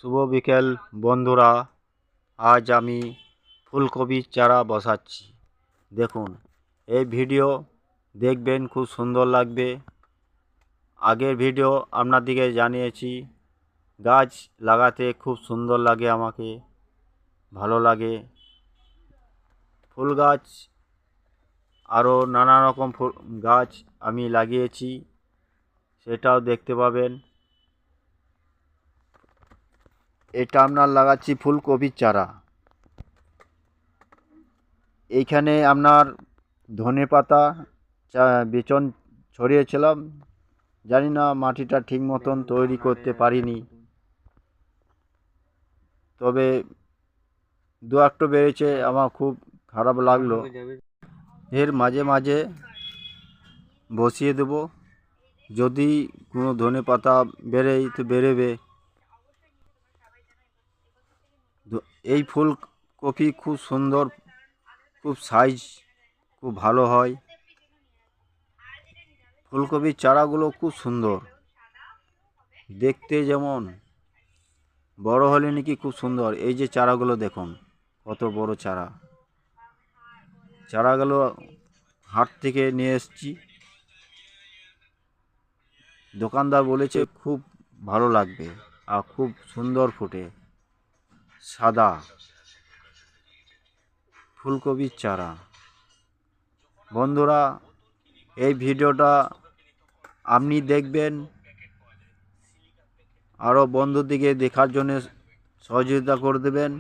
শুভ বিকেল বন্ধুরা, আজ আমি ফুলকপির চারা বসাচ্ছি। দেখুন, এই ভিডিও দেখবেন, খুব সুন্দর লাগবে। আগের ভিডিও আপনাদিকে জানিয়েছি, গাছ লাগাতে খুব সুন্দর লাগে, আমাকে ভালো লাগে। ফুল গাছ আরও নানা রকম ফুল গাছ আমি লাগিয়েছি, সেটাও দেখতে পাবেন। এটা আপনার লাগাচ্ছি ফুলকপির চারা। এইখানে আপনার ধনেপাতা বিচন ছড়িয়েছিলাম, জানি না মাটিটা ঠিক মতন তৈরি করতে পারিনি, তবে দু একটু বেড়েছে, আমার খুব খারাপ লাগলো। এর মাঝে মাঝে বসিয়ে দেব, যদি কোনো ধনেপাতা বেরোয় তো বেরোবে। এই ফুলকপি খুব সুন্দর, খুব সাইজ খুব ভালো হয়। ফুলকপির চারাগুলো খুব সুন্দর দেখতে, যেমন বড় হলে নাকি খুব সুন্দর। এই যে চারাগুলো দেখুন, কত বড় চারা। চারাগুলো হাট থেকে নিয়ে এসেছি, দোকানদার বলেছে খুব ভালো লাগবে আর খুব সুন্দর ফোটে। সাদা ফুলকপির চারা। বন্ধুরা, এই ভিডিওটা আপনি দেখবেন, আরও বন্ধুদিকে দেখার জন্য সহযোগিতা করে দেবেন,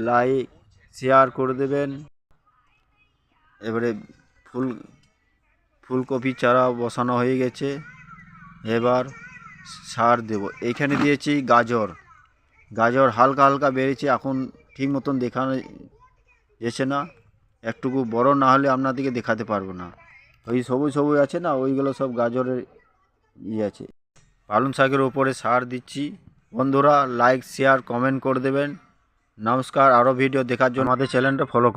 লাইক শেয়ার করে দেবেন। এবারে ফুলকপি চারা বসানো হয়ে গেছে, এবার সার দেব। এইখানে দিয়েছি গাজর। গাজর হালকা হালকা বেড়েছে, এখন ঠিক মতন দেখানো যাচ্ছে না, একটুকু বড় না হলে আপনাদেরকে দেখাতে পারবো না। ওই সবুজ সবুজ আছে না, ওইগুলো সব গাজরের আছে। পালং শাকের ওপরে সার দিচ্ছি। বন্ধুরা, লাইক শেয়ার কমেন্ট করে দেবেন। নমস্কার। আরও ভিডিও দেখার জন্য আমাদের চ্যানেলটা ফলো করুন।